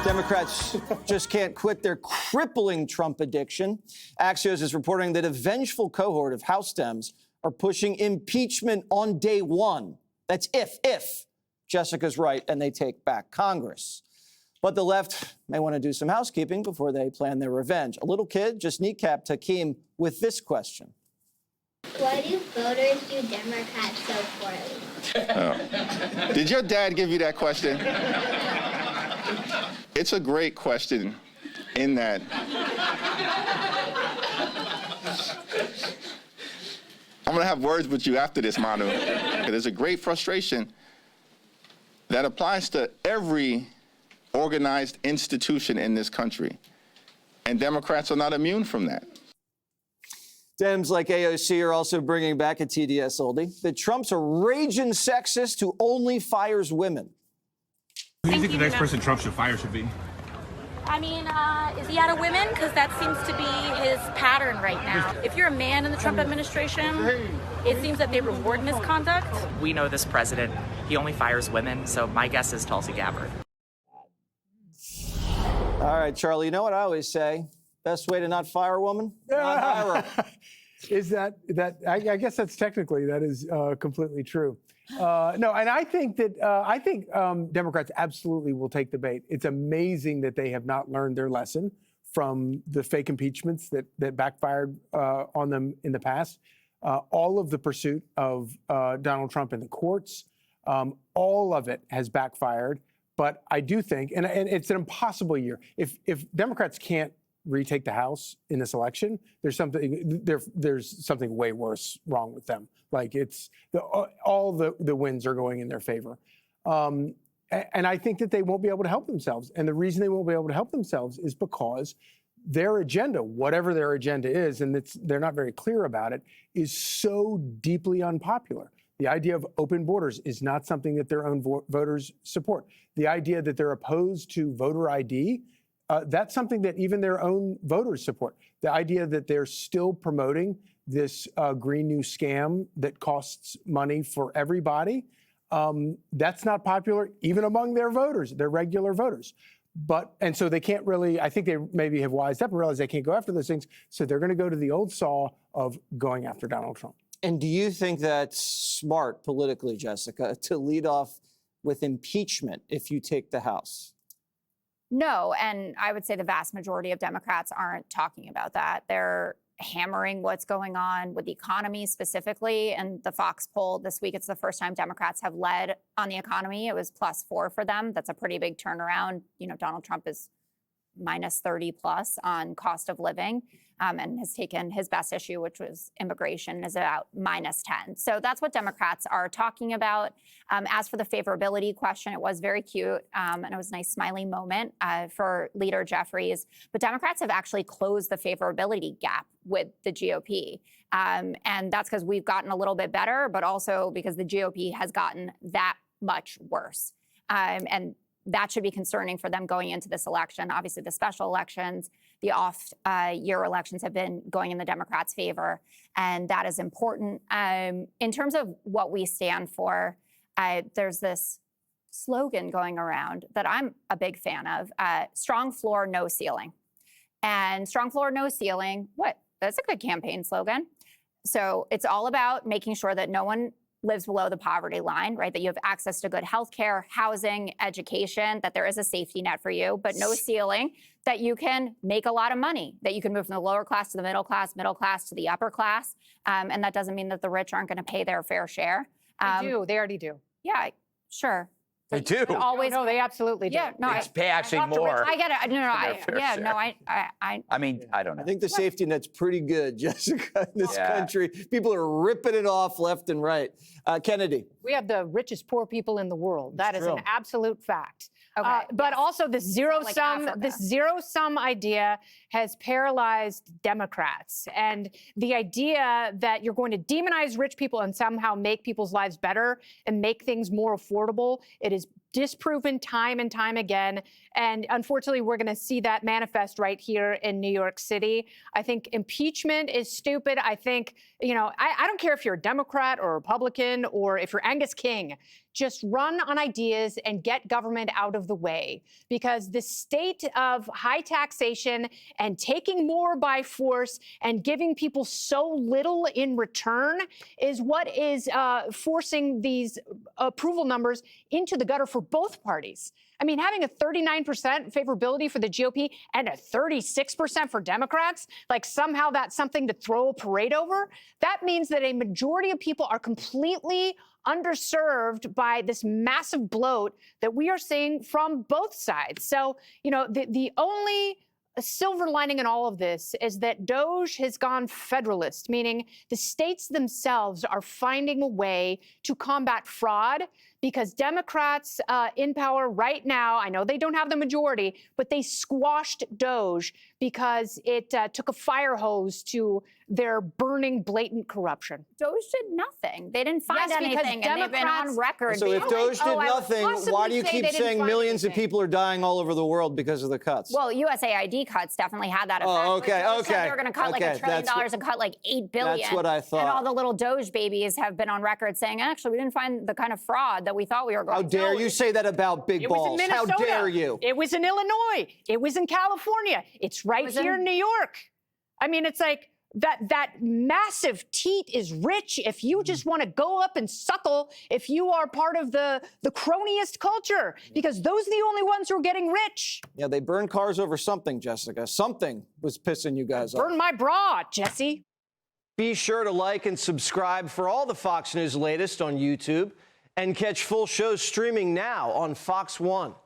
Democrats just can't quit their crippling Trump addiction. Axios is reporting that a vengeful cohort of House Dems are pushing impeachment on day one. That's if Jessica's right and they take back Congress. But the left may want to do some housekeeping before they plan their revenge. A little kid just kneecapped Hakeem with this question. Why do voters do Democrats so poorly? Oh. Did your dad give you that question? It's a great question in that I'm going to have words with you after this, Manu. There's a great frustration that applies to every organized institution in this country, and Democrats are not immune from that. Dems like AOC are also bringing back a TDS oldie that Trump's a raging sexist who only fires women. Who do you think the next person Trump should fire should be? I mean, is he out of women? Because that seems to be his pattern right now. If you're a man in the Trump administration, it seems that they reward misconduct. We know this president, he only fires women, so my guess is Tulsi Gabbard. All right, Charlie, you know what I always say? Best way to not fire a woman? Not hire her. Is that I guess that's technically, that is completely true. No, and I think that Democrats absolutely will take the bait. It's amazing that they have not learned their lesson from the fake impeachments that backfired on them in the past. All of the pursuit of Donald Trump in the courts, all of it has backfired. But I do think, and it's an impossible year. If Democrats can't retake the House in this election, there's something way worse wrong with them. Like all the wins are going in their favor. And I think that they won't be able to help themselves. And the reason they won't be able to help themselves is because their agenda, whatever their agenda is, and they're not very clear about it, is so deeply unpopular. The idea of open borders is not something that their own voters support. The idea that they're opposed to voter ID, that's something that even their own voters support. The idea that they're still promoting this Green New scam that costs money for everybody, that's not popular even among their voters, their regular voters. And so they can't really, I think they maybe have wised up and realized they can't go after those things. So they're going to go to the old saw of going after Donald Trump. And do you think that's smart politically, Jessica, to lead off with impeachment if you take the House? No, and I would say the vast majority of Democrats aren't talking about that. They're hammering what's going on with the economy specifically. And the Fox poll this week, it's the first time Democrats have led on the economy. It was +4 for them. That's a pretty big turnaround. You know, Donald Trump is -30+ on cost of living, and has taken his best issue, which was immigration, is about -10. So that's what Democrats are talking about. As for the favorability question, it was very cute, and it was a nice smiley moment for Leader Jeffries. But Democrats have actually closed the favorability gap with the GOP. And that's because we've gotten a little bit better, but also because the GOP has gotten that much worse. And that should be concerning for them going into this election. Obviously, the special elections, the off-year elections have been going in the Democrats' favor, and that is important. In terms of what we stand for, there's this slogan going around that I'm a big fan of, strong floor, no ceiling. And strong floor, no ceiling, that's a good campaign slogan. So it's all about making sure that no one lives below the poverty line, right? That you have access to good health care, housing, education, that there is a safety net for you, but no ceiling, that you can make a lot of money, that you can move from the lower class to the middle class to the upper class. And that doesn't mean that the rich aren't going to pay their fair share. They do. They already do. Yeah, sure. They do. Always, no, they absolutely do. Yeah, no, They pay actually more. I get it. I mean, I don't know. I think the safety net's pretty good, Jessica, in this country. People are ripping it off left and right. Kennedy. We have the richest poor people in the world. That is an absolute fact. Okay. But also this zero sum idea has paralyzed Democrats. And the idea that you're going to demonize rich people and somehow make people's lives better and make things more affordable, it is disproven time and time again. And unfortunately, we're going to see that manifest right here in New York City. I think impeachment is stupid. I think, I don't care if you're a Democrat or a Republican or if you're Angus King. Just run on ideas and get government out of the way, because the state of high taxation and taking more by force and giving people so little in return is what is forcing these approval numbers into the gutter for both parties. I mean, having a 39% favorability for the GOP and a 36% for Democrats, like somehow that's something to throw a parade over, that means that a majority of people are completely underserved by this massive bloat that we are seeing from both sides. So, the only silver lining in all of this is that DOJ has gone federalist, meaning the states themselves are finding a way to combat fraud, because Democrats in power right now, I know they don't have the majority, but they squashed DOJ because it took a fire hose to their burning, blatant corruption. DOJ did nothing. They didn't find anything, and they've been on record. So if DOJ did nothing, why do you keep saying millions of people are dying all over the world because of the cuts? Well, USAID cuts definitely had that effect. Oh, okay. They were going to cut like $1 trillion and cut like $8 billion. That's what I thought. And all the little DOJ babies have been on record saying, actually, we didn't find the kind of fraud that we thought we were going to. How dare you say that about big balls? It was in Minnesota. How dare you? It was in Illinois. It was in California. It's right here in New York. I mean, it's like that massive teat is rich if you just want to go up and suckle, if you are part of the cronyist culture, because those are the only ones who are getting rich. Yeah, they burned cars over something, Jessica. Something was pissing you guys off. Burn my bra, Jesse. Be sure to like and subscribe for all the Fox News latest on YouTube, and catch full shows streaming now on Fox One.